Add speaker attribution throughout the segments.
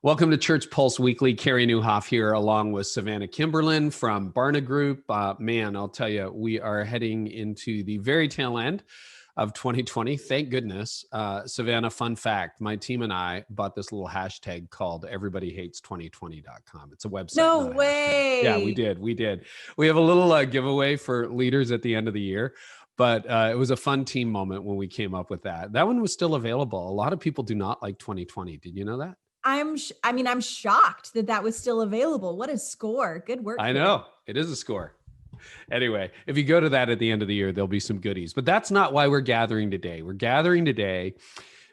Speaker 1: Welcome to Church Pulse Weekly. Carey Newhoff here, along with Savannah Kimberlin from Barna Group. Man, I'll tell you, we are heading into the very tail end of 2020. Thank goodness. Savannah, fun fact, my team and I bought this little hashtag called everybodyhates2020.com. It's a website.
Speaker 2: No way.
Speaker 1: Yeah, we did. We have a little giveaway for leaders at the end of the year. But it was a fun team moment when we came up with that. That one was still available. A lot of people do not like 2020. Did you know that?
Speaker 2: I'm shocked that was still available. What a score. Good work.
Speaker 1: I know. It is a score. Anyway, if you go to that at the end of the year, there'll be some goodies. But that's not why we're gathering today. We're gathering today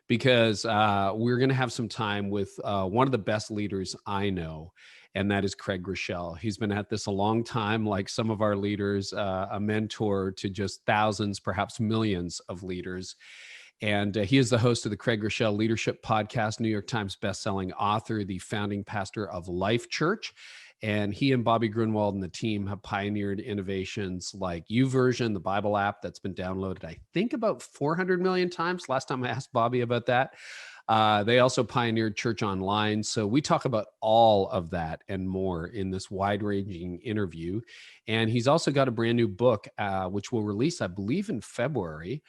Speaker 1: because we're going to have some time with one of the best leaders I know, and that is Craig Groeschel. He's been at this a long time, like some of our leaders, a mentor to just thousands, perhaps millions of leaders. And he is the host of the Craig Groeschel Leadership Podcast, New York Times bestselling author, the founding pastor of Life.Church. And he and Bobby Grunwald and the team have pioneered innovations like YouVersion, the Bible app that's been downloaded, I think, about 400 million times. Last time I asked Bobby about that. They also pioneered Church Online. So we talk about all of that and more in this wide-ranging interview. And he's also got a brand new book, which will release, I believe, in February.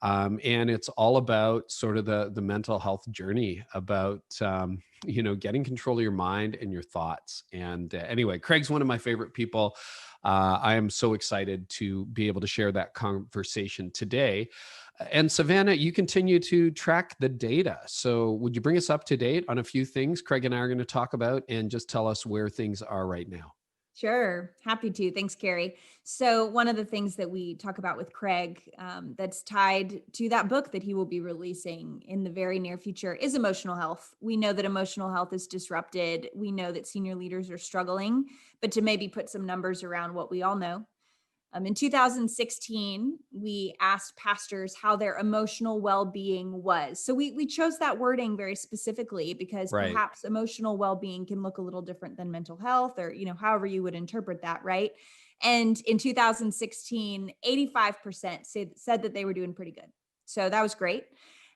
Speaker 1: And it's all about sort of the mental health journey, about, getting control of your mind and your thoughts. And anyway, Craig's one of my favorite people. I am so excited to be able to share that conversation today. And Savannah, you continue to track the data. So would you bring us up to date on a few things Craig and I are going to talk about and just tell us where things are right now?
Speaker 2: Sure. Happy to. Thanks, Carey. So one of the things that we talk about with Craig that's tied to that book that he will be releasing in the very near future is emotional health. We know that emotional health is disrupted. We know that senior leaders are struggling, but to maybe put some numbers around what we all know. In 2016, we asked pastors how their emotional well-being was. So we chose that wording very specifically because perhaps emotional well-being can look a little different than mental health or, however you would interpret that, right? And in 2016, 85% said that they were doing pretty good. So that was great.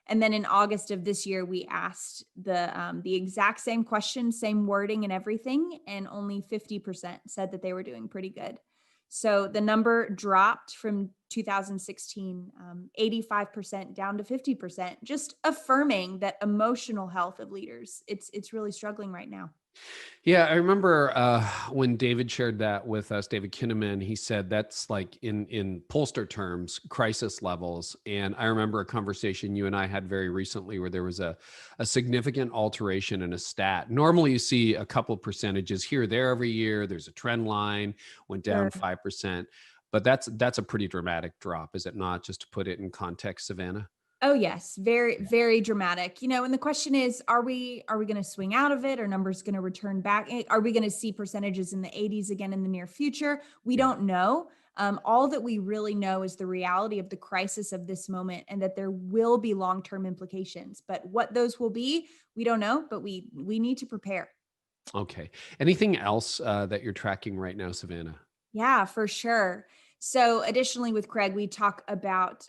Speaker 2: And then in August of this year, we asked the exact same question, same wording and everything, and only 50% said that they were doing pretty good. So the number dropped from 2016, 85% down to 50%, just affirming that emotional health of leaders, it's really struggling right now.
Speaker 1: Yeah, I remember when David shared that with us, David Kinnaman, he said that's like in pollster terms, crisis levels. And I remember a conversation you and I had very recently where there was a significant alteration in a stat. Normally you see a couple percentages here or there every year. There's a trend line, went down 5%. But that's a pretty dramatic drop, is it not? Just to put it in context, Savannah?
Speaker 2: Oh yes, very, very dramatic. And the question is, are we going to swing out of it? Are numbers going to return back? Are we going to see percentages in the 80s again in the near future? We don't know. All that we really know is the reality of the crisis of this moment and that there will be long-term implications. But what those will be, we don't know, but we need to prepare.
Speaker 1: Okay. Anything else that you're tracking right now, Savannah?
Speaker 2: Yeah, for sure. So additionally with Craig, we talk about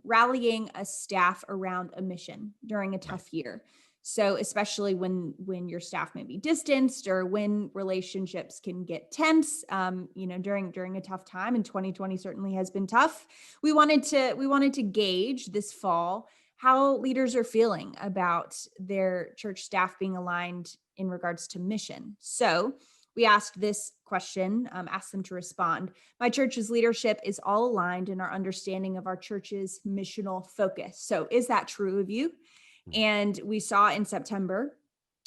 Speaker 2: rallying a staff around a mission during a tough year. So especially when your staff may be distanced or when relationships can get tense, during a tough time, and 2020 certainly has been tough. We wanted to gauge this fall how leaders are feeling about their church staff being aligned in regards to mission. So we asked this question, asked them to respond. My church's leadership is all aligned in our understanding of our church's missional focus. So is that true of you? And we saw in September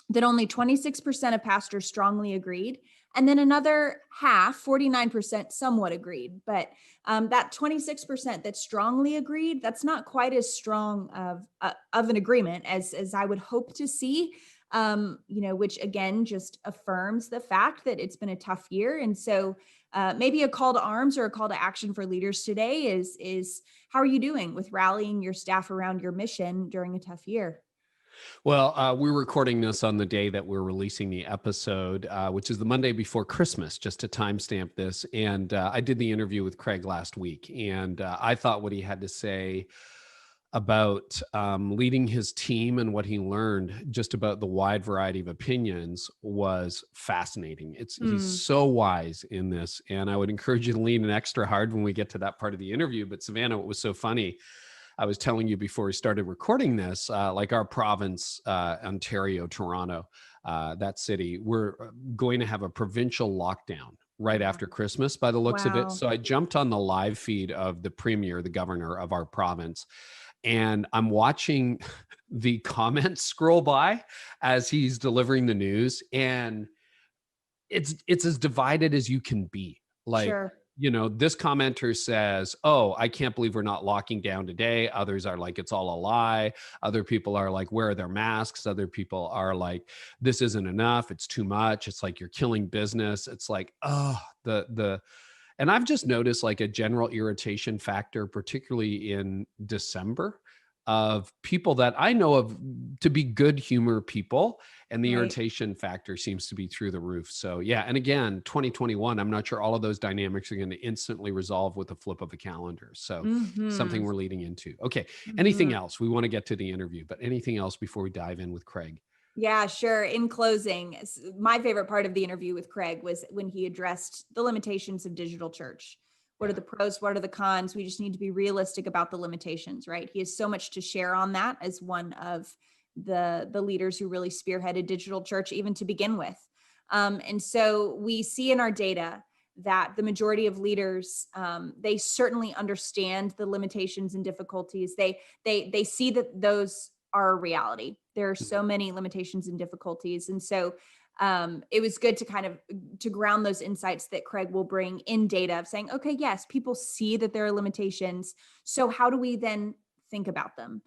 Speaker 2: that only 26% of pastors strongly agreed. And then another half, 49%, somewhat agreed. But that 26% that strongly agreed, that's not quite as strong of an agreement as I would hope to see. Which again, just affirms the fact that it's been a tough year. And so maybe a call to arms or a call to action for leaders today is how are you doing with rallying your staff around your mission during a tough year?
Speaker 1: Well, we're recording this on the day that we're releasing the episode, which is the Monday before Christmas, just to timestamp this. And I did the interview with Craig last week, and I thought what he had to say about leading his team and what he learned just about the wide variety of opinions was fascinating. He's so wise in this, and I would encourage you to lean in extra hard when we get to that part of the interview. But Savannah, what was so funny, I was telling you before we started recording this, like our province, Ontario, Toronto, that city, we're going to have a provincial lockdown right after Christmas by the looks of it.
Speaker 2: Wow.
Speaker 1: So I jumped on the live feed of the premier, the governor of our province, and I'm watching the comments scroll by as he's delivering the news. And it's as divided as you can be. Like,
Speaker 2: Sure.
Speaker 1: this commenter says, "Oh, I can't believe we're not locking down today." Others are like, "It's all a lie." Other people are like, "Where are their masks?" Other people are like, "This isn't enough. It's too much. It's like you're killing business." It's like, oh, and I've just noticed like a general irritation factor, particularly in December, of people that I know of to be good humor people. And the
Speaker 2: Right.
Speaker 1: irritation factor seems to be through the roof. So yeah. And again, 2021, I'm not sure all of those dynamics are going to instantly resolve with a flip of a calendar. So something we're leading into. Okay. Anything else? We want to get to the interview, but anything else before we dive in with Craig?
Speaker 2: Yeah, sure. In closing, my favorite part of the interview with Craig was when he addressed the limitations of digital church. What are the pros? What are the cons? We just need to be realistic about the limitations, right? He has so much to share on that as one of the leaders who really spearheaded digital church, even to begin with. And so we see in our data that the majority of leaders, they certainly understand the limitations and difficulties. They see that those are a reality. There are so many limitations and difficulties. And so it was good to kind of to ground those insights that Craig will bring in data of saying, okay, yes, people see that there are limitations. So how do we then think about them?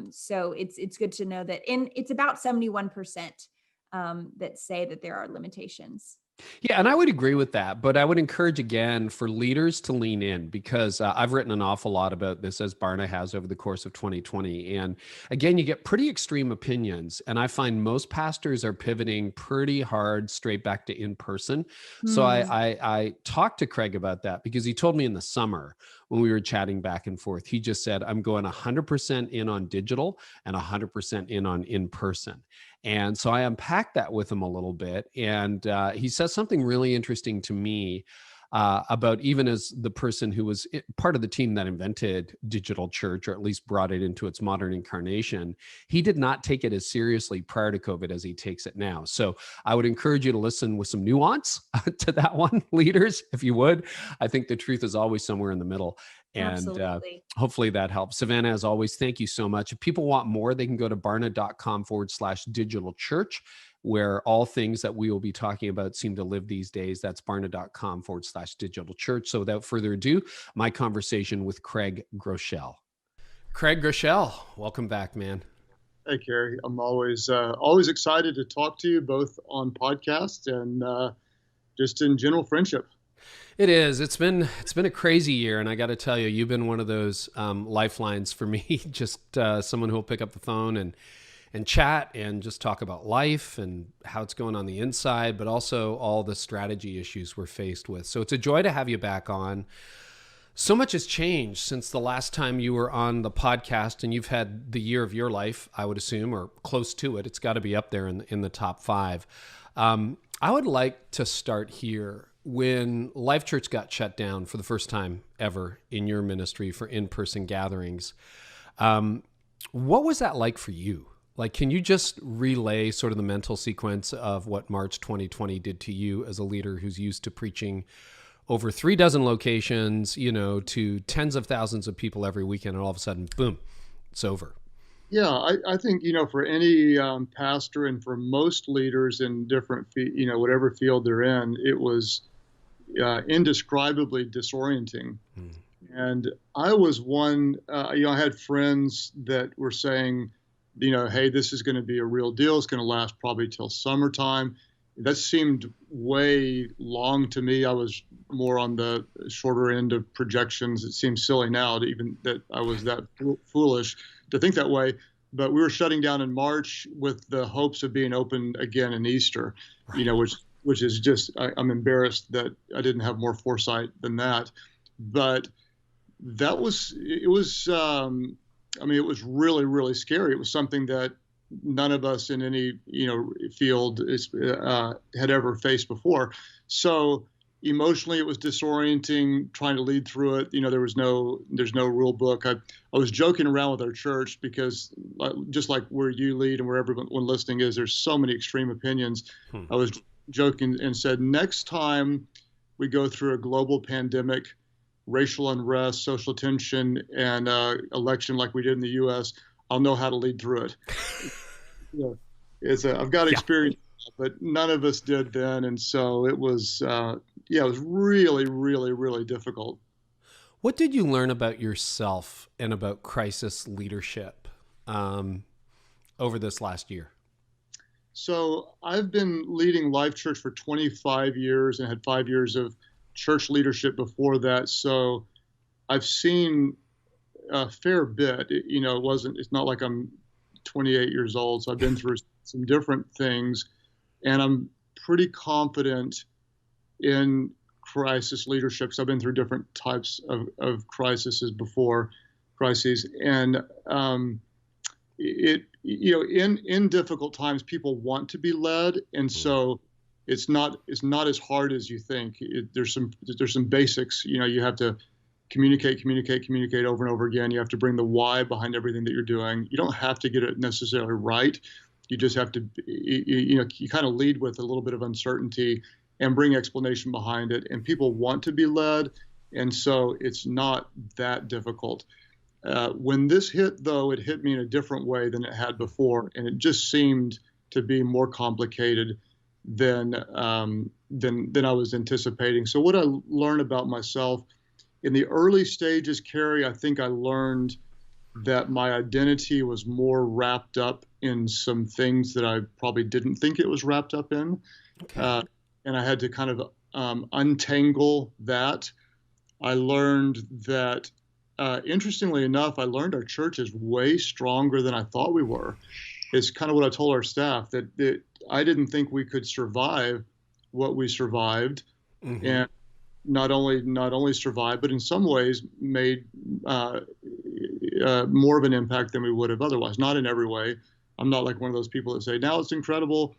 Speaker 2: So it's good to know that it's about 71% that say that there are limitations.
Speaker 1: Yeah, and I would agree with that, but I would encourage again for leaders to lean in because I've written an awful lot about this as Barna has over the course of 2020. And again, you get pretty extreme opinions. And I find most pastors are pivoting pretty hard straight back to in person. So I talked to Craig about that because he told me in the summer when we were chatting back and forth, he just said, I'm going 100% in on digital and 100% in person. And so I unpacked that with him a little bit. And he says something really interesting to me about even as the person who was part of the team that invented digital church, or at least brought it into its modern incarnation, he did not take it as seriously prior to COVID as he takes it now. So I would encourage you to listen with some nuance to that one, leaders, if you would. I think the truth is always somewhere in the middle. And hopefully that helps. Savannah, as always, thank you so much. If people want more, they can go to barna.com/digital church, where all things that we will be talking about seem to live these days. That's barna.com/digital church. So without further ado, my conversation with Craig Groeschel. Craig Groeschel, welcome back, man.
Speaker 3: Hey, Carey. I'm always excited to talk to you both on podcast and just in general friendship.
Speaker 1: It is. It's been a crazy year, and I got to tell you, you've been one of those lifelines for me. Just someone who will pick up the phone and chat and just talk about life and how it's going on the inside, but also all the strategy issues we're faced with. So it's a joy to have you back on. So much has changed since the last time you were on the podcast, and you've had the year of your life, I would assume, or close to it. It's got to be up there in the top 5. I would like to start here. When Life.Church got shut down for the first time ever in your ministry for in-person gatherings, what was that like for you? Like, can you just relay sort of the mental sequence of what March 2020 did to you as a leader who's used to preaching over 36 locations, to tens of thousands of people every weekend, and all of a sudden, boom, it's over?
Speaker 3: Yeah, I think, for any pastor and for most leaders in different, whatever field they're in, it was indescribably disorienting. And I was one, I had friends that were saying, hey, this is going to be a real deal. It's going to last probably till summertime. That seemed way long to me. I was more on the shorter end of projections. It seems silly now to even that I was that foolish to think that way. But we were shutting down in March with the hopes of being open again in Easter, which is just, I'm embarrassed that I didn't have more foresight than that. But it was I mean, it was really, really scary. It was something that none of us in any, field had ever faced before. So emotionally, it was disorienting trying to lead through it. There's no rule book. I was joking around with our church because just like where you lead and where everyone listening is, there's so many extreme opinions. I was joking and said, next time we go through a global pandemic, racial unrest, social tension, and election like we did in the U.S., I'll know how to lead through it. I've got experience, but none of us did then, and so it was it was really, really, really difficult.
Speaker 1: What did you learn about yourself and about crisis leadership over this last year?
Speaker 3: So I've been leading Life.Church for 25 years and had 5 years of church leadership before that. So I've seen a fair bit. It's not like I'm 28 years old. So I've been through some different things, and I'm pretty confident in crisis leadership. So I've been through different types of crises before, and in difficult times, people want to be led, and so it's not as hard as you think. There's some basics. You have to communicate over and over again. You have to bring the why behind everything that you're doing. You don't have to get it necessarily right. You just have to, you kind of lead with a little bit of uncertainty and bring explanation behind it. And people want to be led, and so it's not that difficult. When this hit, though, it hit me in a different way than it had before, and it just seemed to be more complicated than I was anticipating. So what I learned about myself in the early stages, Carey, I think I learned that my identity was more wrapped up in some things that I probably didn't think it was wrapped up in. Okay. And I had to kind of untangle that. I learned that, interestingly enough, I learned our church is way stronger than I thought we were. It's kind of what I told our staff, that I didn't think we could survive what we survived. Mm-hmm. And not only survived, but in some ways made more of an impact than we would have otherwise. Not in every way. I'm not like one of those people that say, now it's incredible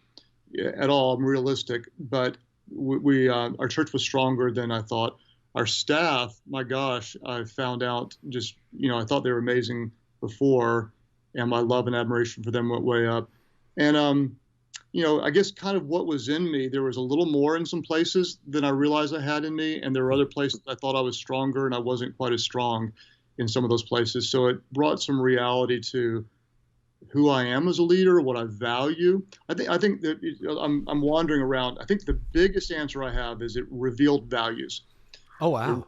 Speaker 3: at all. I'm realistic, but our church was stronger than I thought. Our staff, my gosh, I found out just, I thought they were amazing before, and my love and admiration for them went way up. And, I guess kind of what was in me, there was a little more in some places than I realized I had in me. And there were other places I thought I was stronger, and I wasn't quite as strong in some of those places. So it brought some reality to who I am as a leader, what I value. I think that I'm wandering around. I think the biggest answer I have is it revealed values.
Speaker 1: Oh, wow.
Speaker 3: It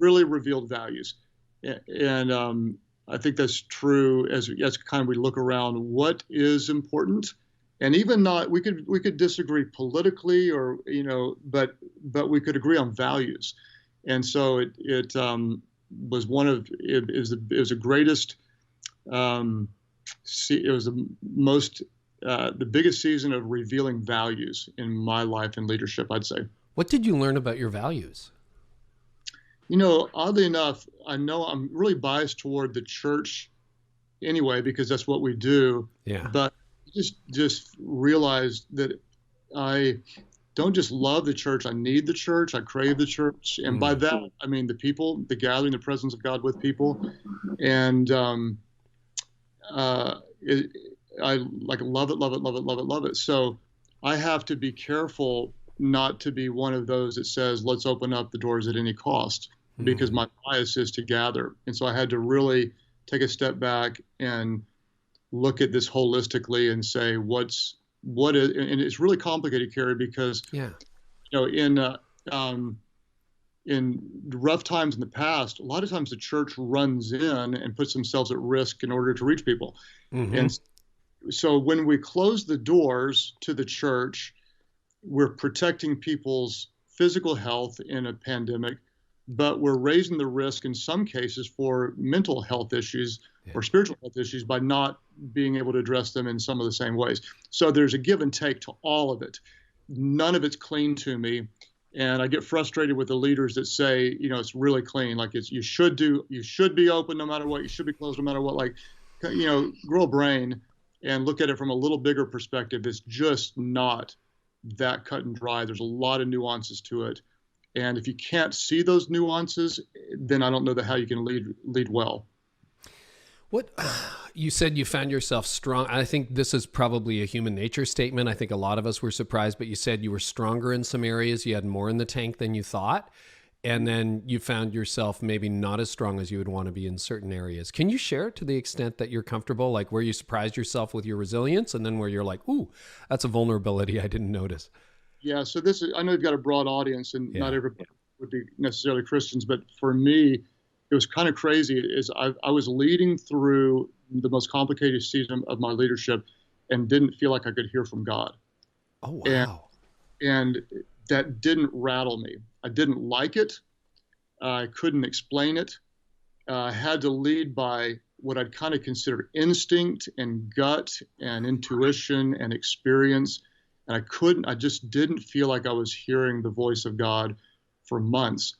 Speaker 3: really revealed values. And I think that's true as kind of we look around what is important. And even not, we could disagree politically or, but we could agree on values. And so it was it was the greatest, it was the biggest season of revealing values in my life and leadership, I'd say.
Speaker 1: What did you learn about your values?
Speaker 3: Oddly enough, I know I'm really biased toward the church anyway, because that's what we do.
Speaker 1: Yeah.
Speaker 3: But just realized that I don't just love the church. I need the church. I crave the church. And by that, I mean the people, the gathering, the presence of God with people. And I love it. So I have to be careful not to be one of those that says, let's open up the doors at any cost, because my bias is to gather. And so I had to really take a step back and look at this holistically and say, what is, and it's really complicated, Carey, because, in rough times in the past, a lot of times the church runs in and puts themselves at risk in order to reach people. Mm-hmm. And so when we close the doors to the church, we're protecting people's physical health in a pandemic, but we're raising the risk in some cases for mental health issues or spiritual health issues by not being able to address them in some of the same ways. So there's a give and take to all of it. None of it's clean to me. And I get frustrated with the leaders that say, it's really clean. Like you should be open no matter what. You should be closed no matter what. Like, grow a brain and look at it from a little bigger perspective. It's just not that cut and dry. There's a lot of nuances to it. And if you can't see those nuances, then I don't know how you can lead well.
Speaker 1: What you said, you found yourself strong. I think this is probably a human nature statement. I think a lot of us were surprised, but you said you were stronger in some areas. You had more in the tank than you thought. And then you found yourself maybe not as strong as you would want to be in certain areas. Can you share to the extent that you're comfortable, like where you surprised yourself with your resilience and then where you're like, ooh, that's a vulnerability I didn't notice?
Speaker 3: Yeah. So I know you've got a broad audience and not everybody would be necessarily Christians, but for me, it was kind of crazy. I was leading through the most complicated season of my leadership and didn't feel like I could hear from God.
Speaker 1: Oh, wow.
Speaker 3: And that didn't rattle me. I didn't like it. I couldn't explain it. I had to lead by what I'd kind of consider instinct and gut and intuition and experience. And I just didn't feel like I was hearing the voice of God for months.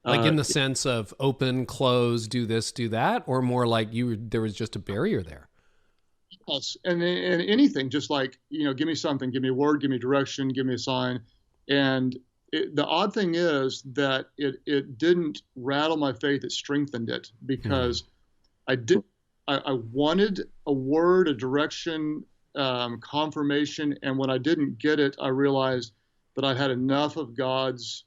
Speaker 1: Like in the sense of open, close, do this, do that, or more like there was just a barrier there?
Speaker 3: Yes, and anything, just like, give me something, give me a word, give me direction, give me a sign. And the odd thing is that it didn't rattle my faith, it strengthened it, because I wanted a word, a direction, confirmation, and when I didn't get it, I realized that I had enough of God's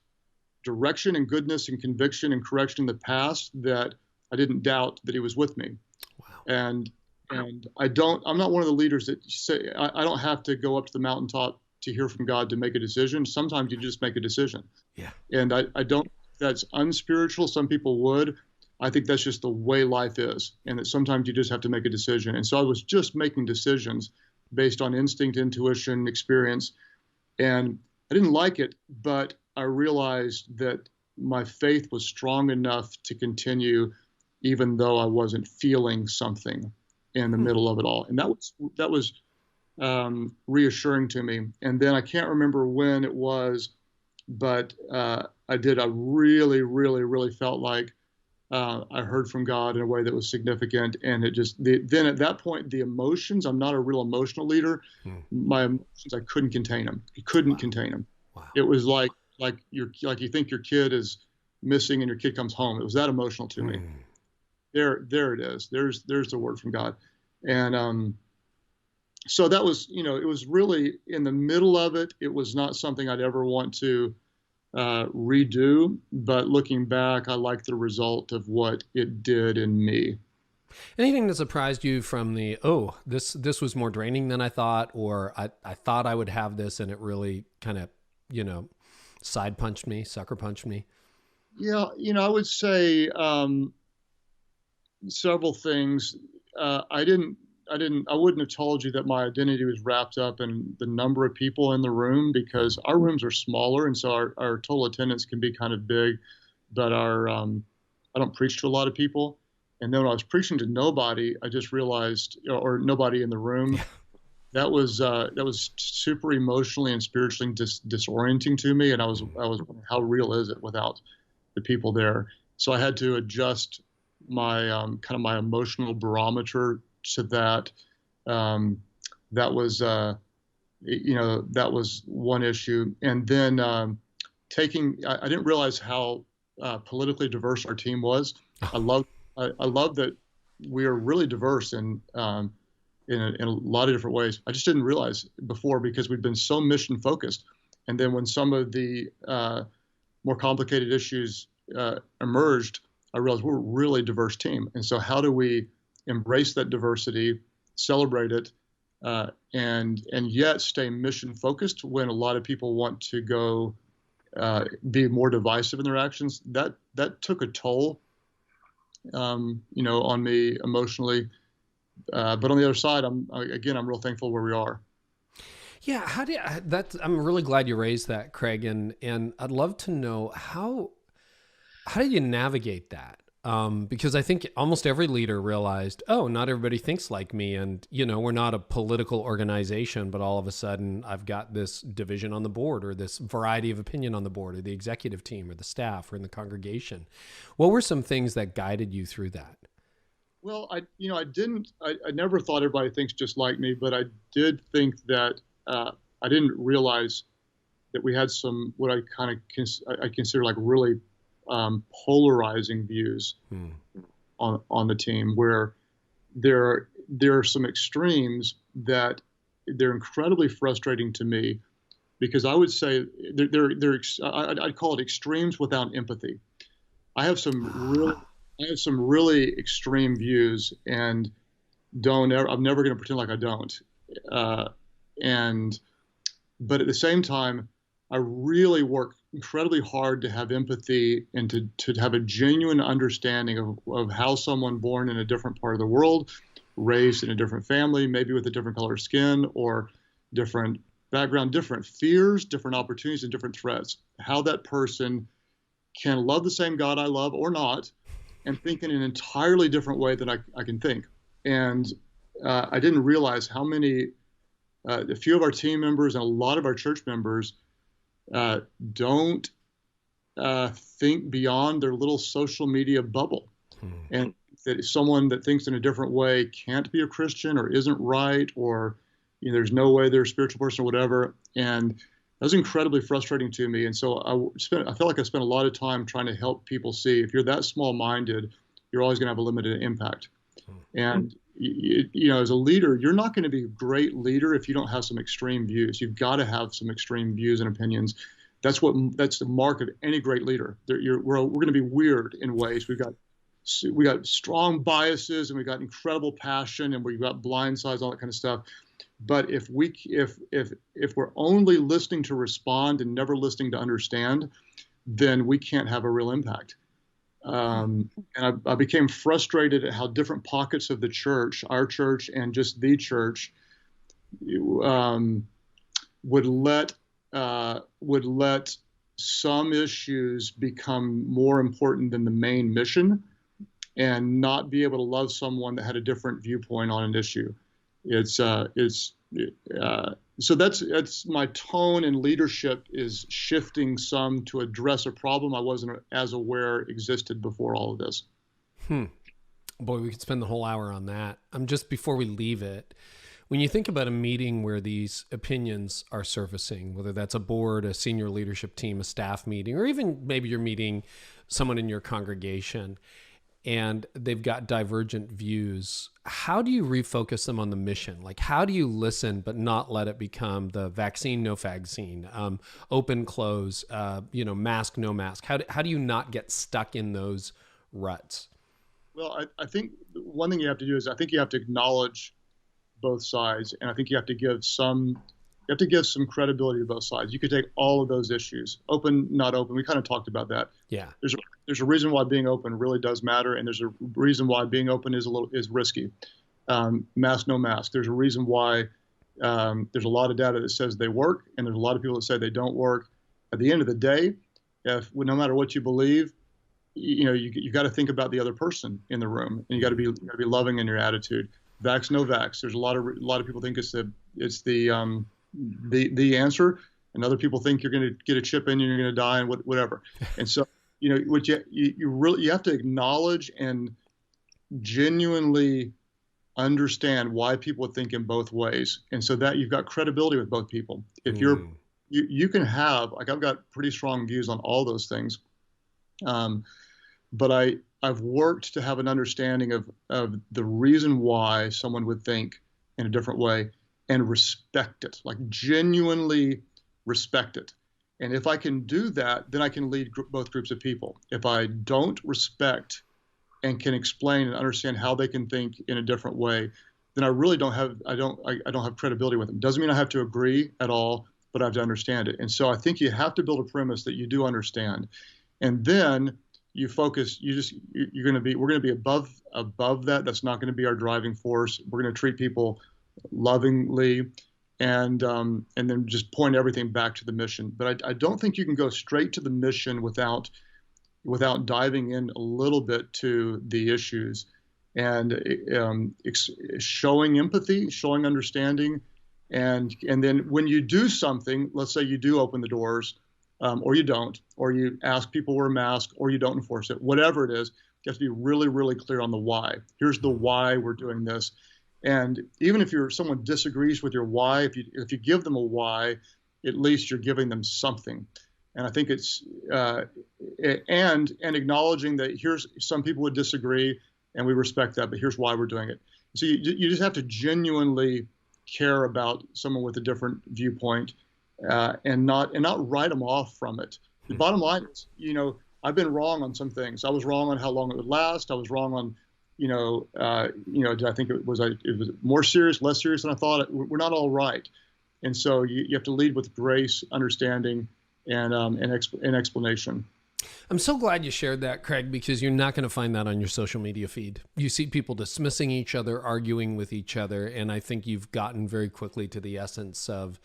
Speaker 3: direction and goodness and conviction and correction in the past that I didn't doubt that he was with me.
Speaker 1: Wow.
Speaker 3: And I'm not one of the leaders that say, I don't have to go up to the mountaintop to hear from God to make a decision. Sometimes you just make a decision.
Speaker 1: Yeah.
Speaker 3: And I don't, that's unspiritual. Some people would. I think that's just the way life is. And that sometimes you just have to make a decision. And so I was just making decisions based on instinct, intuition, experience. And I didn't like it, but I realized that my faith was strong enough to continue, even though I wasn't feeling something in the middle of it all. And that was reassuring to me. And then I can't remember when it was, but I really, really, really felt like I heard from God in a way that was significant. And then at that point, the emotions, I'm not a real emotional leader. My emotions, I couldn't contain them. I couldn't contain them.
Speaker 1: Wow.
Speaker 3: It was like you think your kid is missing and your kid comes home. It was that emotional to me. There it is. There's the word from God. And so that was, it was really in the middle of it. It was not something I'd ever want to redo, but looking back, I like the result of what it did in me.
Speaker 1: Anything that surprised you from this was more draining than I thought, or I thought I would have this and it really kind of, sucker punched me?
Speaker 3: Yeah. I would say several things. I wouldn't have told you that my identity was wrapped up in the number of people in the room, because our rooms are smaller. And so our total attendance can be kind of big, but I don't preach to a lot of people. And then when I was preaching to nobody, I just realized, or nobody in the room, that was super emotionally and spiritually disorienting to me. And I was wondering, how real is it without the people there? So I had to adjust my kind of my emotional barometer to that. That was one issue. And then I didn't realize how politically diverse our team was. I love that we are really diverse in a lot of different ways. I just didn't realize before, because we've been so mission focused. And then when some of the more complicated issues emerged, I realized we're a really diverse team. And so how do we embrace that diversity, celebrate it, and yet stay mission focused when a lot of people want to go be more divisive in their actions? That took a toll, on me emotionally. But on the other side, I'm real thankful where we are.
Speaker 1: Yeah, I'm really glad you raised that, Craig, and I'd love to know how did you navigate that? because I think almost every leader realized, oh, not everybody thinks like me. And, we're not a political organization, but all of a sudden I've got this division on the board, or this variety of opinion on the board, or the executive team, or the staff, or in the congregation. What were some things that guided you through that?
Speaker 3: Well, I never thought everybody thinks just like me, but I did think that I didn't realize that we had some, what I consider like really polarizing views on the team, where there are some extremes that they're incredibly frustrating to me, because I would say I'd call it extremes without empathy. I have some really extreme views, and I'm never going to pretend like I don't. But at the same time, I really work incredibly hard to have empathy and to have a genuine understanding of how someone born in a different part of the world, raised in a different family, maybe with a different color of skin or different background, different fears, different opportunities, and different threats, how that person can love the same God I love or not, and think in an entirely different way than I can think. And I didn't realize how many, a few of our team members and a lot of our church members don't think beyond their little social media bubble. And that someone that thinks in a different way can't be a Christian, or isn't right, or there's no way they're a spiritual person, or whatever. And that was incredibly frustrating to me. And so I felt like I spent a lot of time trying to help people see, if you're that small-minded, you're always going to have a limited impact. And as a leader, you're not going to be a great leader if you don't have some extreme views. You've got to have some extreme views and opinions. That's the mark of any great leader. We're going to be weird in ways. We got strong biases, and we got incredible passion, and we've got blind sides, all that kind of stuff. But if we're only listening to respond and never listening to understand, then we can't have a real impact. And I became frustrated at how different pockets of the church, our church and just the church, would let some issues become more important than the main mission, and not be able to love someone that had a different viewpoint on an issue. So that's my tone, and leadership is shifting some to address a problem I wasn't as aware existed before all of this.
Speaker 1: Boy, we could spend the whole hour on that. Just before we leave it, when you think about a meeting where these opinions are surfacing, whether that's a board, a senior leadership team, a staff meeting, or even maybe you're meeting someone in your congregation, and they've got divergent views, how do you refocus them on the mission? Like, how do you listen but not let it become the vaccine, no vaccine, open, close, mask, no mask? How do you not get stuck in those ruts?
Speaker 3: Well, I think one thing you have to do is, I think you have to acknowledge both sides, and I think you have to give some credibility to both sides. You could take all of those issues, open, not open. We kind of talked about that.
Speaker 1: Yeah.
Speaker 3: There's a reason why being open really does matter, and there's a reason why being open is risky. Mask, no mask. There's a reason why there's a lot of data that says they work, and there's a lot of people that say they don't work. At the end of the day, no matter what you believe, you got to think about the other person in the room, and you got to be loving in your attitude. Vax, no vax. There's a lot of people think it's the answer, and other people think you're going to get a chip in and you're going to die and whatever. And so, what you have to acknowledge and genuinely understand why people would think in both ways, and so that you've got credibility with both people. If you can have, like, I've got pretty strong views on all those things, but I've worked to have an understanding of the reason why someone would think in a different way, and respect it, like genuinely respect it. And if I can do that, then I can lead both groups of people. If I don't respect and can explain and understand how they can think in a different way, then I really don't have credibility with them. Doesn't mean I have to agree at all, but I have to understand it. And so I think you have to build a premise that you do understand, and then you focus. We're going to be above that. That's not going to be our driving force. We're going to treat people lovingly, and then just point everything back to the mission. But I don't think you can go straight to the mission without without diving in a little bit to the issues, and showing empathy, showing understanding. And then when you do something, let's say you do open the doors, or you don't, or you ask people to wear a mask, or you don't enforce it, whatever it is, you have to be really, really clear on the why. Here's the why we're doing this. And even if someone disagrees with your why, if you give them a why, at least you're giving them something. And I think it's and acknowledging that here's some people would disagree, and we respect that, but here's why we're doing it. So you just have to genuinely care about someone with a different viewpoint, and not write them off from it. The bottom line is, I've been wrong on some things. I was wrong on how long it would last. I was wrong on, did I think it was more serious, less serious than I thought? We're not all right. And so you have to lead with grace, understanding, and explanation.
Speaker 1: I'm so glad you shared that, Craig, because you're not going to find that on your social media feed. You see people dismissing each other, arguing with each other, and I think you've gotten very quickly to the essence of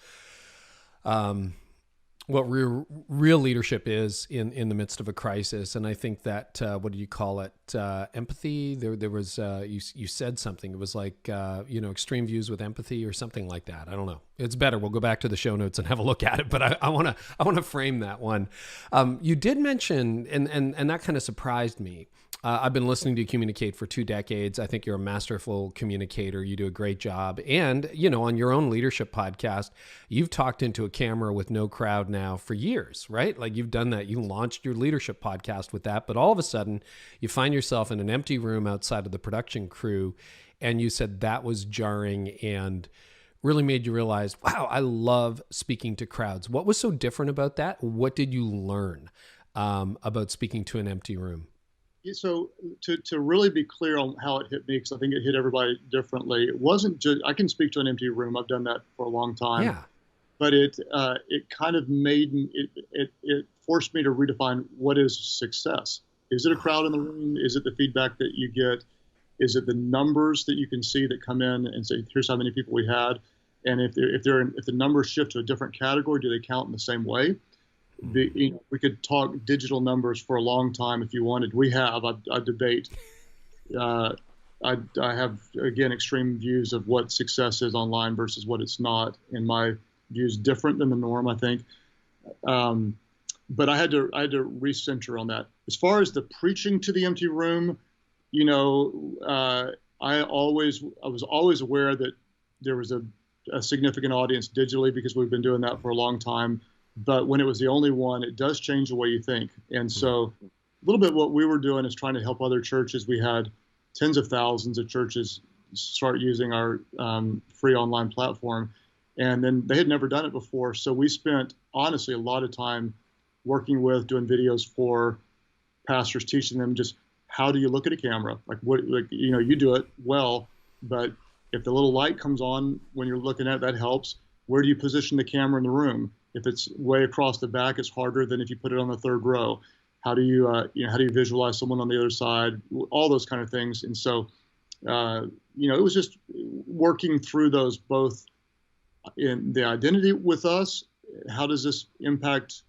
Speaker 1: what real leadership is in the midst of a crisis. And I think that, what do you call it? Empathy. There was, you said something. It was like, extreme views with empathy or something like that. I don't know. It's better. We'll go back to the show notes and have a look at it. But I want to frame that one. You did mention, and that kind of surprised me. I've been listening to you communicate for 2 decades. I think you're a masterful communicator. You do a great job. And, on your own leadership podcast, you've talked into a camera with no crowd now for years, right? Like you've done that. You launched your leadership podcast with that, but all of a sudden you find yourself in an empty room outside of the production crew. And you said that was jarring and really made you realize, wow, I love speaking to crowds. What was so different about that? What did you learn about speaking to an empty room?
Speaker 3: So to really be clear on how it hit me, because I think it hit everybody differently. It wasn't just, I can speak to an empty room. I've done that for a long time.
Speaker 1: Yeah.
Speaker 3: But it kind of it forced me to redefine what is success. Is it a crowd in the room? Is it the feedback that you get? Is it the numbers that you can see that come in and say, here's how many people we had? And if the numbers shift to a different category, do they count in the same way? We could talk digital numbers for a long time if you wanted. We have. I debate. I have, again, extreme views of what success is online versus what it's not. And my view is different than the norm, I think. But I had to recenter on that. As far as the preaching to the empty room, I was always aware that there was a significant audience digitally because we've been doing that for a long time. But when it was the only one, it does change the way you think. And so a little bit what we were doing is trying to help other churches. We had tens of thousands of churches start using our free online platform. And then they had never done it before. So we spent, honestly, a lot of time working with, doing videos for pastors, teaching them just how do you look at a camera? You do it well, but if the little light comes on when you're looking at it, that helps. Where do you position the camera in the room? If it's way across the back, it's harder than if you put it on the third row. How do you visualize someone on the other side? All those kind of things. And so, it was just working through those both in the identity with us. How does this impact,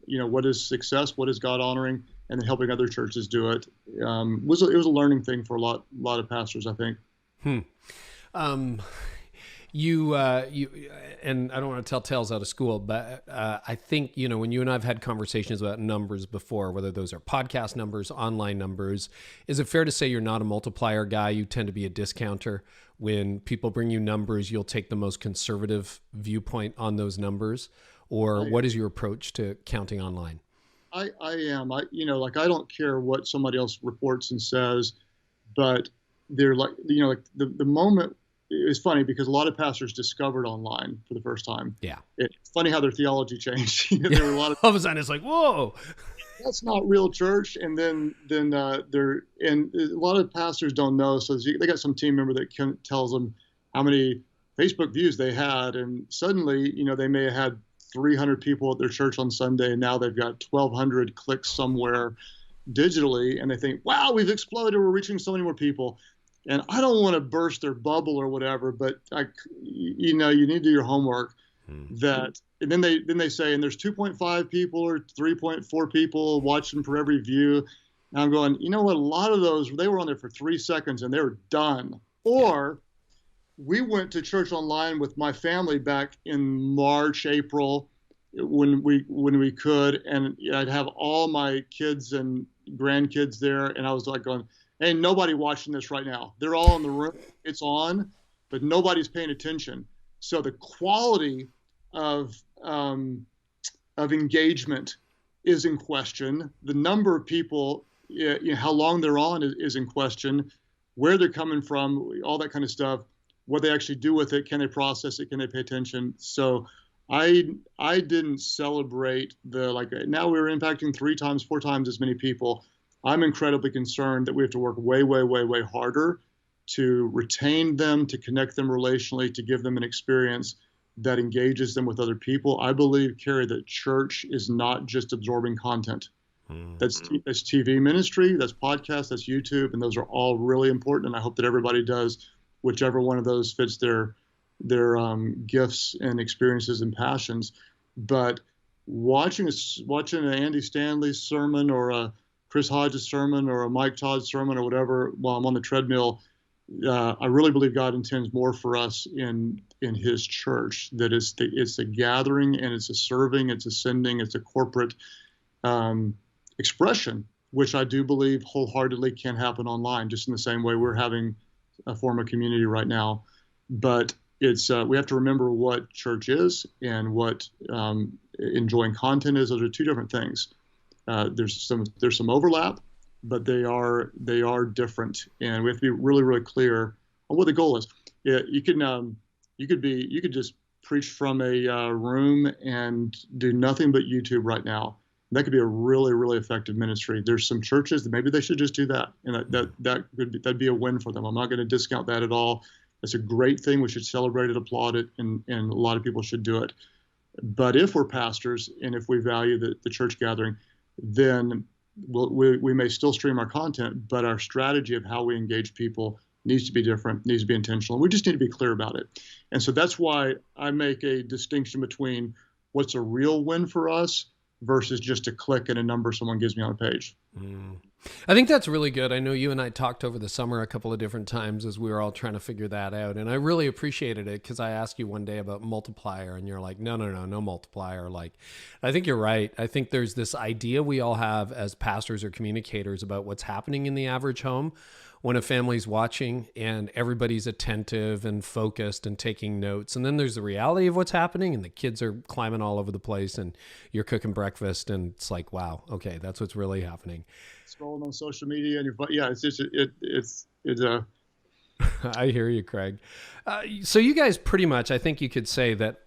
Speaker 3: what is success? What is God honoring? And then helping other churches do it. It was a learning thing for a lot of pastors, I think.
Speaker 1: You and I don't want to tell tales out of school, but I think, when you and I've had conversations about numbers before, whether those are podcast numbers, online numbers, is it fair to say you're not a multiplier guy? You tend to be a discounter. When people bring you numbers, you'll take the most conservative viewpoint on those numbers, or what is your approach to counting online?
Speaker 3: I am. I don't care what somebody else reports and says, but they're the moment. It's funny because a lot of pastors discovered online for the first time. Yeah. It's funny how their theology changed. There were a lot of
Speaker 1: all of a sudden it's like, whoa,
Speaker 3: that's not real church. And then a lot of pastors don't know. So they got some team member that tells them how many Facebook views they had. And suddenly, they may have had 300 people at their church on Sunday. And now they've got 1,200 clicks somewhere digitally. And they think, wow, we've exploded. We're reaching so many more people. And I don't want to burst their bubble or whatever, but you need to do your homework. that, and then they say, and there's 2.5 people or 3.4 people watching for every view. And I'm going, you know what? A lot of those, they were on there for 3 seconds and they were done. Or we went to church online with my family back in March, April, when we could, and I'd have all my kids and grandkids there, and I was like going, hey, nobody watching this right now. They're all in the room. It's on, but nobody's paying attention. So the quality of engagement is in question. The number of people, how long they're on is in question. Where they're coming from, all that kind of stuff. What they actually do with it, can they process it? Can they pay attention? So I didn't celebrate now we're impacting 3 times, 4 times as many people. I'm incredibly concerned that we have to work way, way, way, way harder to retain them, to connect them relationally, to give them an experience that engages them with other people. I believe, Carey, that church is not just absorbing content. That's TV ministry, that's podcast, that's YouTube, and those are all really important. And I hope that everybody does whichever one of those fits their gifts and experiences and passions. But watching an Andy Stanley sermon or a Chris Hodges sermon or a Mike Todd sermon or whatever while I'm on the treadmill, I really believe God intends more for us in His church. That it's a gathering and it's a serving, it's a sending, it's a corporate expression, which I do believe wholeheartedly can happen online, just in the same way we're having a form of community right now. But it's we have to remember what church is and what enjoying content is. Those are 2 different things. There's some overlap, but they are different, and we have to be really, really clear on what the goal is. You could just preach from a room and do nothing but YouTube right now. That could be a really, really effective ministry. There's some churches that maybe they should just do that, and that'd be a win for them. I'm not going to discount that at all. It's a great thing. We should celebrate it, applaud it, and a lot of people should do it. But if we're pastors and if we value the church gathering, then we may still stream our content, but our strategy of how we engage people needs to be different, needs to be intentional. We just need to be clear about it. And so that's why I make a distinction between what's a real win for us versus just a click and a number someone gives me on a page.
Speaker 1: I think that's really good. I know you and I talked over the summer a couple of different times as we were all trying to figure that out. And I really appreciated it because I asked you one day about multiplier and you're like, no multiplier. Like, I think you're right. I think there's this idea we all have as pastors or communicators about what's happening in the average home when a family's watching and everybody's attentive and focused and taking notes. And then there's the reality of what's happening and the kids are climbing all over the place and you're cooking breakfast and it's like, wow, okay, that's what's really happening.
Speaker 3: Scrolling on social media and it's
Speaker 1: I hear you, Craig. So you guys pretty much, I think you could say that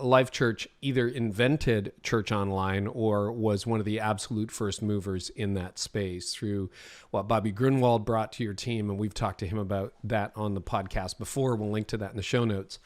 Speaker 1: Life Church either invented church online or was one of the absolute first movers in that space through what Bobby Grunwald brought to your team. And we've talked to him about that on the podcast before. We'll link to that in the show notes.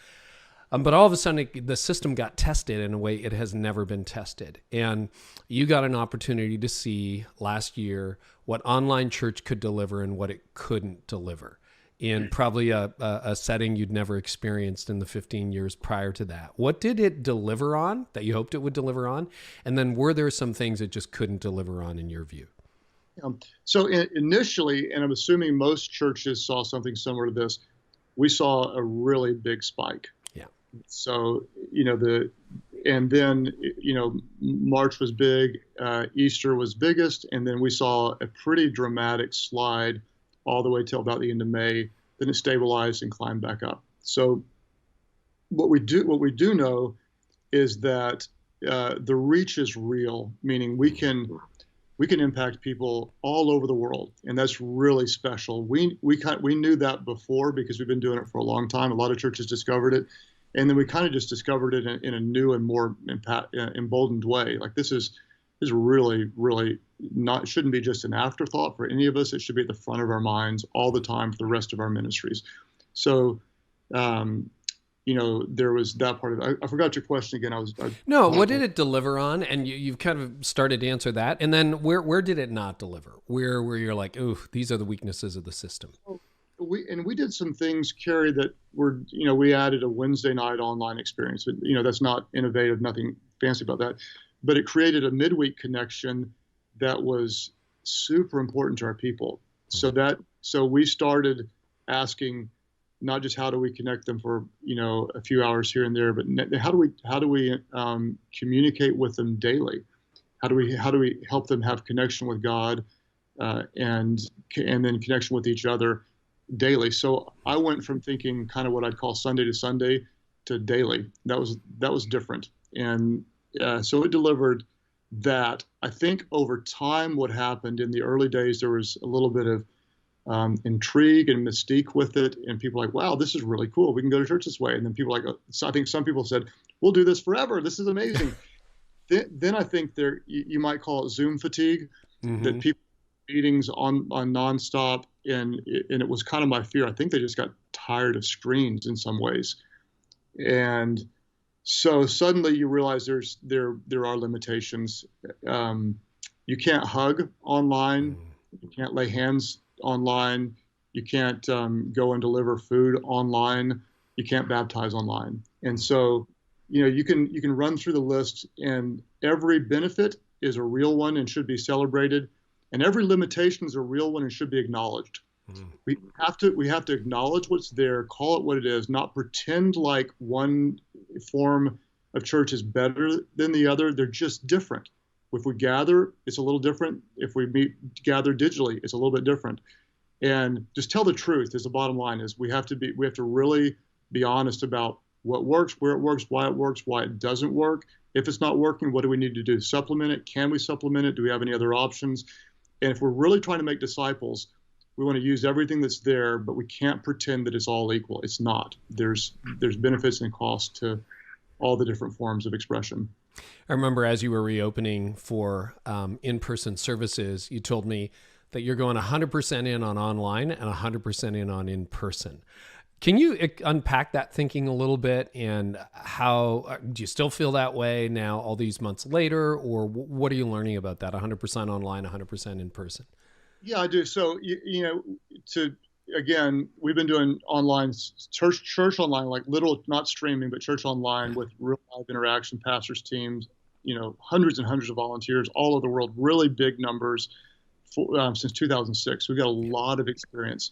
Speaker 1: But all of a sudden, the system got tested in a way it has never been tested. And you got an opportunity to see last year what online church could deliver and what it couldn't deliver in probably a setting you'd never experienced in the 15 years prior to that. What did it deliver on that you hoped it would deliver on? And then were there some things it just couldn't deliver on in your view?
Speaker 3: So initially, and I'm assuming most churches saw something similar to this, we saw a really big spike.
Speaker 1: Yeah.
Speaker 3: So, and then, March was big, Easter was biggest, and then we saw a pretty dramatic slide all the way till about the end of May. Then it stabilized and climbed back up. So what we do know is that the reach is real, meaning we can impact people all over the world, and that's really special. We knew that before because we've been doing it for a long time. A lot of churches discovered it, and then we kind of just discovered it in a new and more emboldened way. Like this is really, really shouldn't be just an afterthought for any of us. It should be at the front of our minds all the time for the rest of our ministries. So, there was that part of it. I forgot your question again.
Speaker 1: What did it deliver on? And you've kind of started to answer that. And then where did it not deliver? Where you're like, ooh, these are the weaknesses of the system.
Speaker 3: we did some things, Carey, that were, we added a Wednesday night online experience. That's not innovative, nothing fancy about that, but it created a midweek connection that was super important to our people. So we started asking not just how do we connect them for a few hours here and there, but how do we communicate with them daily? How do we help them have connection with God and then connection with each other daily? So I went from thinking kind of what I'd call Sunday to Sunday to daily. That was different, and so it delivered that. I think over time, what happened in the early days, there was a little bit of intrigue and mystique with it, and people were like, wow, this is really cool. We can go to church this way. And then people I think some people said, we'll do this forever. This is amazing. Then I think you might call it Zoom fatigue, that people meetings on nonstop, and it was kind of my fear. I think they just got tired of screens in some ways, and so suddenly you realize there are limitations. You can't hug online, you can't lay hands online, you can't go and deliver food online, you can't baptize online, and so you can run through the list, and every benefit is a real one and should be celebrated, and every limitation is a real one and should be acknowledged. We have to acknowledge what's there, call it what it is, not pretend like one form of church is better than the other. They're just different. If we gather, it's a little different. If we gather digitally, it's a little bit different. And just tell the truth is the bottom line. Is we have to really be honest about what works, where it works, why it doesn't work. If it's not working, what do we need to do? Supplement it? Can we supplement it? Do we have any other options? And if we're really trying to make disciples, we want to use everything that's there, but we can't pretend that it's all equal. It's not. There's benefits and costs to all the different forms of expression.
Speaker 1: I remember as you were reopening for in-person services, you told me that you're going 100% in on online and 100% in on in-person. Can you unpack that thinking a little bit, and how do you still feel that way now all these months later, or what are you learning about that 100% online, 100% in person?
Speaker 3: Yeah, I do. So, again, we've been doing online church online, like little, not streaming, but church online with real live interaction, pastors, teams, hundreds and hundreds of volunteers all over the world, really big numbers since 2006. We've got a lot of experience.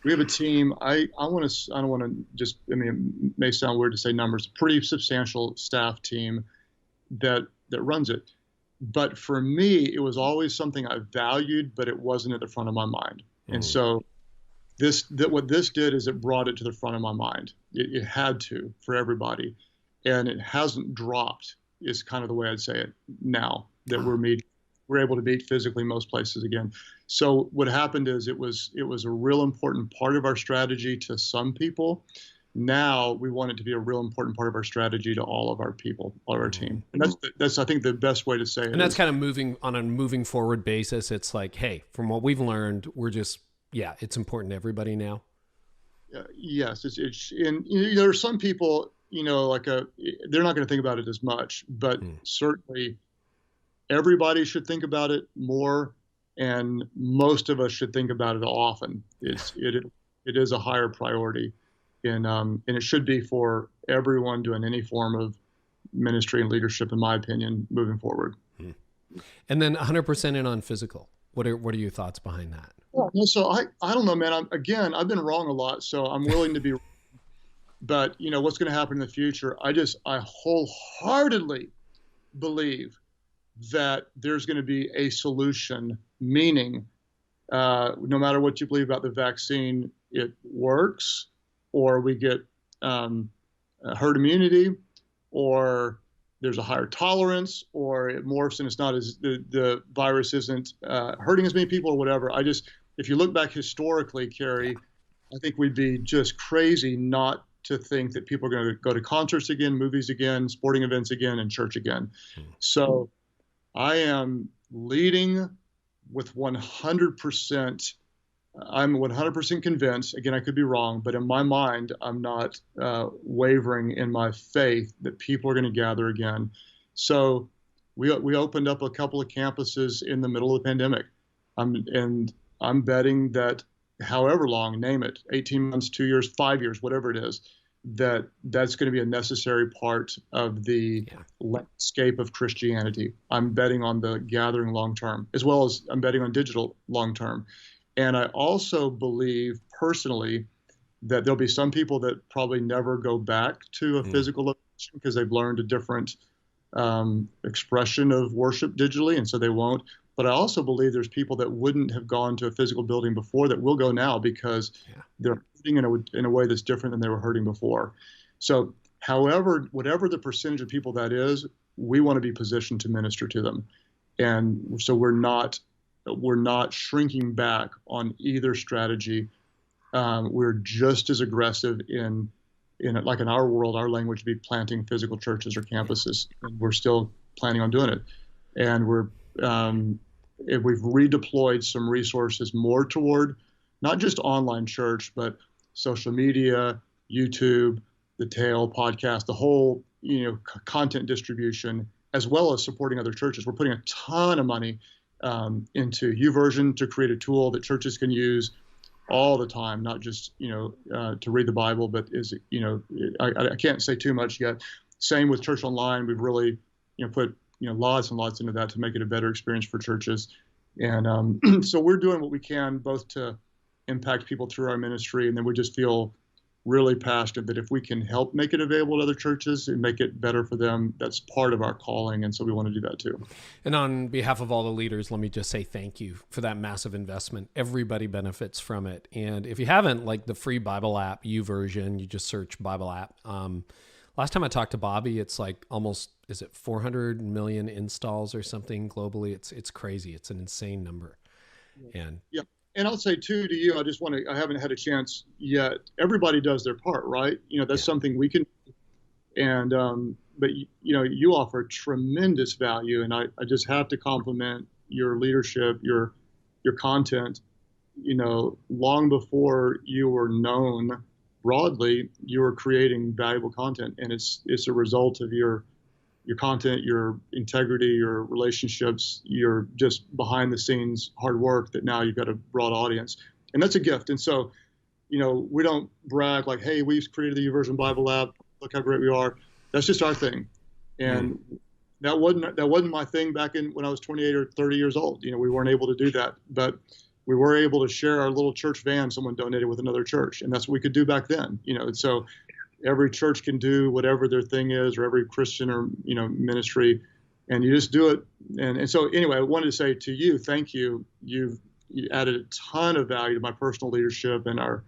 Speaker 3: We have a team. I don't want to just, it may sound weird to say numbers, pretty substantial staff team that runs it. But for me, it was always something I valued, but it wasn't at the front of my mind. And so what this did is it brought it to the front of my mind. It had to, for everybody. And it hasn't dropped, is kind of the way I'd say it now that we're able to meet physically most places again. So what happened is it was a real important part of our strategy to some people. Now we want it to be a real important part of our strategy to all of our people, all of our team. And that's I think the best way to say it.
Speaker 1: And that's kind of moving forward basis. It's like, hey, from what we've learned, it's important to everybody now.
Speaker 3: Yes, and there are some people, they're not going to think about it as much, but certainly everybody should think about it more, and most of us should think about it often. It is a higher priority. And it should be for everyone doing any form of ministry and leadership, in my opinion, moving forward.
Speaker 1: And then 100% in on physical. What are your thoughts behind that?
Speaker 3: Well, so I don't know, man. I've been wrong a lot, so I'm willing to be. But what's going to happen in the future? I wholeheartedly believe that there's going to be a solution. Meaning, no matter what you believe about the vaccine, it works. Or we get herd immunity, or there's a higher tolerance, or it morphs and it's not as the virus isn't hurting as many people, or whatever. If you look back historically, Carey, I think we'd be just crazy not to think that people are going to go to concerts again, movies again, sporting events again, and church again. So I am leading with 100%. I'm 100% convinced, again, I could be wrong, but in my mind, I'm not wavering in my faith that people are going to gather again. So we opened up a couple of campuses in the middle of the pandemic. And I'm betting that however long, name it, 18 months, 2 years, 5 years, whatever it is, that's going to be a necessary part of the landscape of Christianity. I'm betting on the gathering long term, as well as I'm betting on digital long term. And I also believe personally that there'll be some people that probably never go back to a physical location because they've learned a different expression of worship digitally, and so they won't. But I also believe there's people that wouldn't have gone to a physical building before that will go now because they're hurting in a way that's different than they were hurting before. So whatever the percentage of people that is, we want to be positioned to minister to them. And so we're not shrinking back on either strategy. We're just as aggressive in like in our world, our language would be planting physical churches or campuses, and we're still planning on doing it. And we've redeployed some resources more toward not just online church, but social media, YouTube, the tail podcast, the whole, content distribution, as well as supporting other churches. We're putting a ton of money into YouVersion to create a tool that churches can use all the time, not just, to read the Bible, but I can't say too much yet. Same with Church Online. We've really, put, lots and lots into that to make it a better experience for churches. And so we're doing what we can both to impact people through our ministry. And then we just feel really passionate that if we can help make it available to other churches and make it better for them, that's part of our calling. And so we want to do that too.
Speaker 1: And on behalf of all the leaders, let me just say thank you for that massive investment. Everybody benefits from it. And if you haven't, like the free Bible app, YouVersion, you just search Bible app. Last time I talked to Bobby, it's like almost, is it 400 million installs or something globally? It's crazy. It's an insane number. And
Speaker 3: And I'll say too to you, I haven't had a chance yet. Everybody does their part, right? That's something we can, and, but you offer tremendous value, and I just have to compliment your leadership, your content. Long before you were known broadly, you were creating valuable content, and it's a result of your content, your integrity, your relationships, your just behind the scenes hard work that now you've got a broad audience. And that's a gift. And so, we don't brag like, hey, we've created the YouVersion Bible app. Look how great we are. That's just our thing. And that wasn't my thing back when I was 28 or 30 years old. We weren't able to do that, but we were able to share our little church van someone donated with another church. And that's what we could do back then, And so every church can do whatever their thing is, or every Christian or, ministry, and you just do it. And so anyway, I wanted to say to you, thank you. You added a ton of value to my personal leadership, and our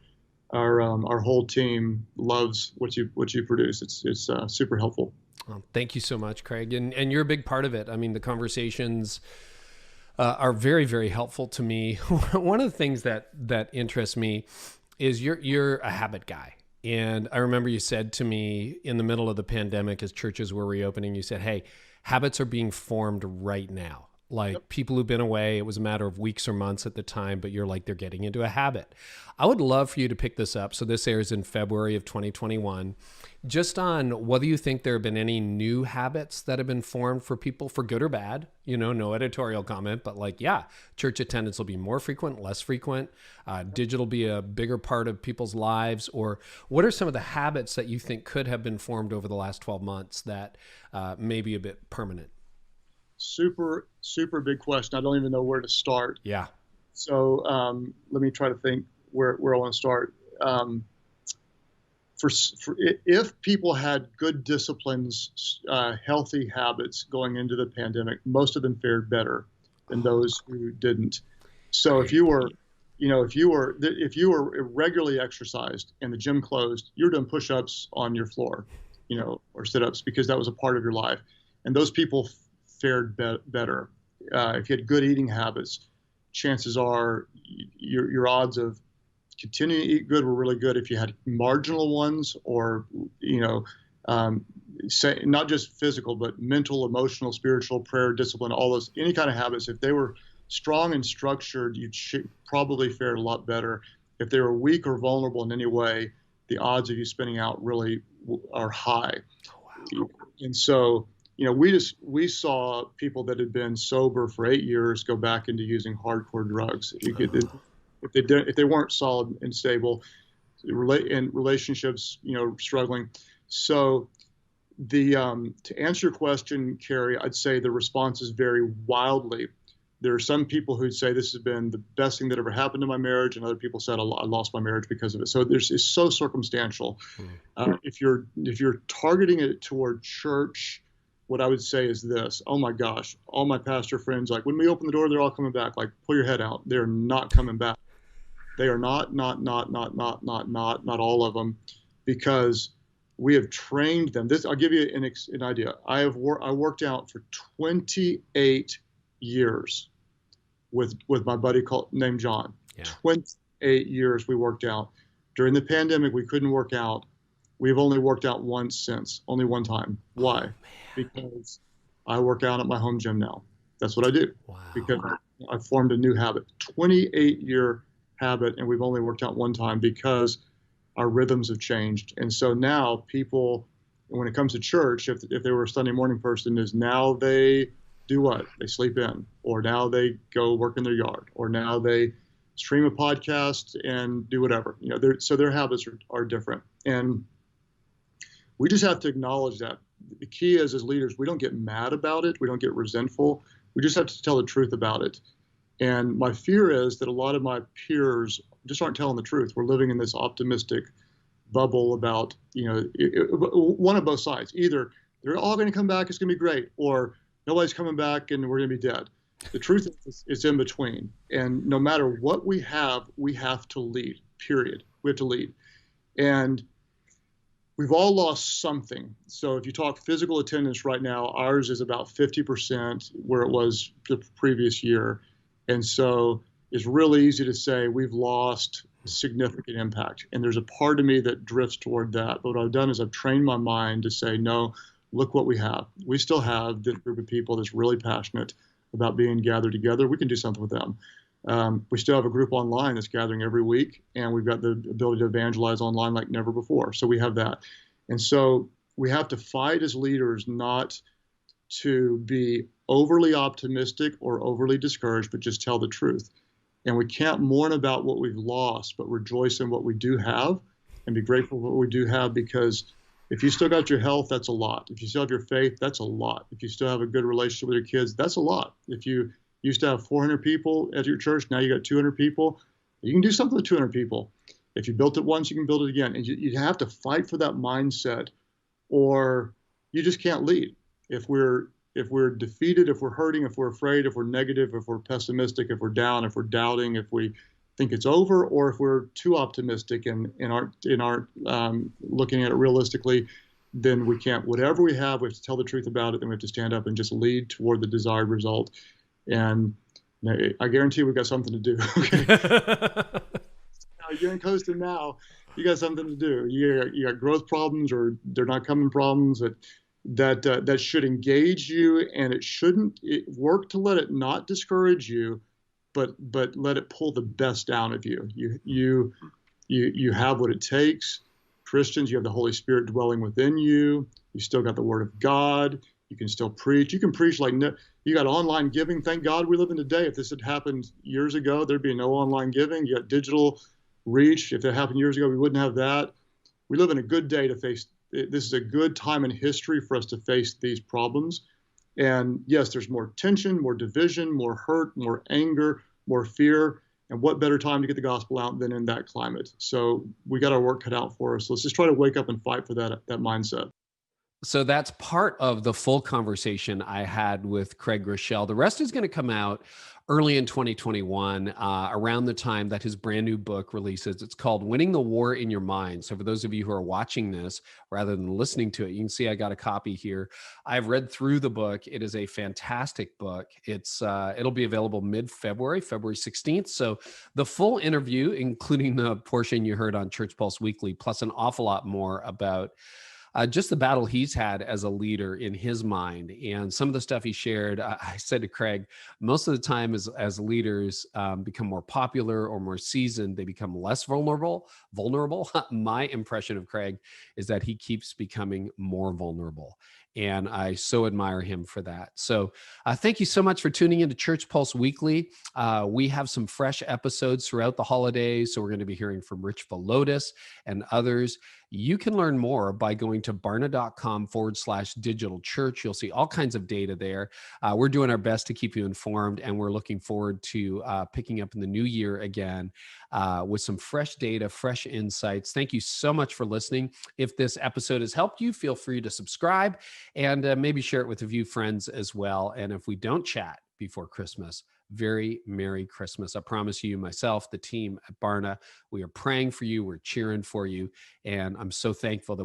Speaker 3: whole team loves what you produce. It's super helpful.
Speaker 1: Well, thank you so much, Craig. And you're a big part of it. I mean, the conversations are very, very helpful to me. One of the things that interests me is you're a habit guy. And I remember you said to me in the middle of the pandemic, as churches were reopening, you said, hey, habits are being formed right now. Like people who've been away, it was a matter of weeks or months at the time, but you're like, they're getting into a habit. I would love for you to pick this up. So this airs in February of 2021. Just on whether you think there have been any new habits that have been formed for people, for good or bad, no editorial comment, but church attendance will be more frequent, less frequent. Digital be a bigger part of people's lives. Or what are some of the habits that you think could have been formed over the last 12 months that may be a bit permanent?
Speaker 3: Super, super big question. I don't even know where to start.
Speaker 1: Yeah.
Speaker 3: So let me try to think where I want to start. If people had good disciplines, healthy habits going into the pandemic, most of them fared better than those who didn't. So if you were regularly exercised and the gym closed, you were doing push-ups on your floor, or sit-ups because that was a part of your life. And those people fared better. If you had good eating habits, chances are your odds of continuing to eat good were really good. If you had marginal ones, or say not just physical but mental, emotional, spiritual, prayer, discipline, all those, any kind of habits, if they were strong and structured, you'd probably fare a lot better. If they were weak or vulnerable in any way, the odds of you spinning out really are high. Wow. And so we saw people that had been sober for 8 years go back into using hardcore drugs. if they weren't solid and stable, in relationships, struggling. So to answer your question, Carey, I'd say the responses vary wildly. There are some people who'd say this has been the best thing that ever happened to my marriage, and other people said I lost my marriage because of it. So it's so circumstantial. If you're targeting it toward church, what I would say is this: oh my gosh, all my pastor friends, like when we open the door, they're all coming back. Like, pull your head out. They're not coming back. They are not all of them, because we have trained them. I'll give you an idea. I worked out for 28 years with my buddy named John. Yeah. 28 years we worked out. During the pandemic, we couldn't work out. We've only worked out once since, only one time. Why? Because I work out at my home gym now. That's what I do. Wow. Because I formed a new habit, 28-year habit, and we've only worked out one time because our rhythms have changed. And so now people, when it comes to church, if they were a Sunday morning person, is now they do what? They sleep in, or now they go work in their yard, or now they stream a podcast and do whatever. So their habits are different. And we just have to acknowledge that. The key is, as leaders, we don't get mad about it. We don't get resentful. We just have to tell the truth about it. And my fear is that a lot of my peers just aren't telling the truth. We're living in this optimistic bubble about, one of both sides. Either they're all going to come back, it's going to be great, or nobody's coming back and we're going to be dead. The truth is in between. And no matter what we have to lead, period. We have to lead. And we've all lost something. So if you talk physical attendance right now, ours is about 50% where it was the previous year. And so it's really easy to say we've lost significant impact. And there's a part of me that drifts toward that. But what I've done is I've trained my mind to say, no, look what we have. We still have this group of people that's really passionate about being gathered together. We can do something with them. We still have a group online that's gathering every week, and we've got the ability to evangelize online like never before. So we have that. And so we have to fight as leaders not to be overly optimistic or overly discouraged, but just tell the truth. And we can't mourn about what we've lost, but rejoice in what we do have and be grateful for what we do have, because if you still got your health, that's a lot. If you still have your faith, that's a lot. If you still have a good relationship with your kids, that's a lot. If you used to have 400 people at your church, now you got 200 people, you can do something with 200 people. If you built it once, you can build it again. And you have to fight for that mindset, or you just can't lead. If we're defeated, if we're hurting, if we're afraid, if we're negative, if we're pessimistic, if we're down, if we're doubting, if we think it's over, or if we're too optimistic and aren't looking at it realistically, then we can't. Whatever we have to tell the truth about it, then we have to stand up and just lead toward the desired result. And I guarantee we've got something to do. Okay. You're in Coastal now. You got something to do. You got growth problems, or they're not coming problems that should engage you, and it shouldn't work to let it not discourage you, but let it pull the best out of you. You have what it takes. Christians, you have the Holy Spirit dwelling within you. You still got the Word of God. You can still preach. You can preach like you got online giving. Thank God we live in today. If this had happened years ago, there'd be no online giving. You got digital reach. If that happened years ago, we wouldn't have that. We live in a good day to face. This is a good time in history for us to face these problems. And yes, there's more tension, more division, more hurt, more anger, more fear. And what better time to get the gospel out than in that climate? So we got our work cut out for us. Let's just try to wake up and fight for that mindset.
Speaker 1: So that's part of the full conversation I had with Craig Groeschel. The rest is going to come out early in 2021, around the time that his brand new book releases. It's called Winning the War in Your Mind. So for those of you who are watching this rather than listening to it, you can see I got a copy here. I've read through the book. It is a fantastic book. It'll be available mid-February, February 16th. So the full interview, including the portion you heard on Church Pulse Weekly, plus an awful lot more about just the battle he's had as a leader in his mind, and some of the stuff he shared. I said to Craig, most of the time as leaders become more popular or more seasoned, they become less vulnerable. My impression of Craig is that he keeps becoming more vulnerable. And I so admire him for that. So thank you so much for tuning into Church Pulse Weekly. We have some fresh episodes throughout the holidays. So we're going to be hearing from Rich Velotis and others. You can learn more by going to barna.com/digital church. You'll see all kinds of data there. We're doing our best to keep you informed, and we're looking forward to picking up in the new year again with some fresh data, fresh insights. Thank you so much for listening. If this episode has helped you, feel free to subscribe and maybe share it with a few friends as well. And if we don't chat before Christmas, very Merry Christmas. I promise you, myself, the team at Barna, we are praying for you. We're cheering for you. And I'm so thankful that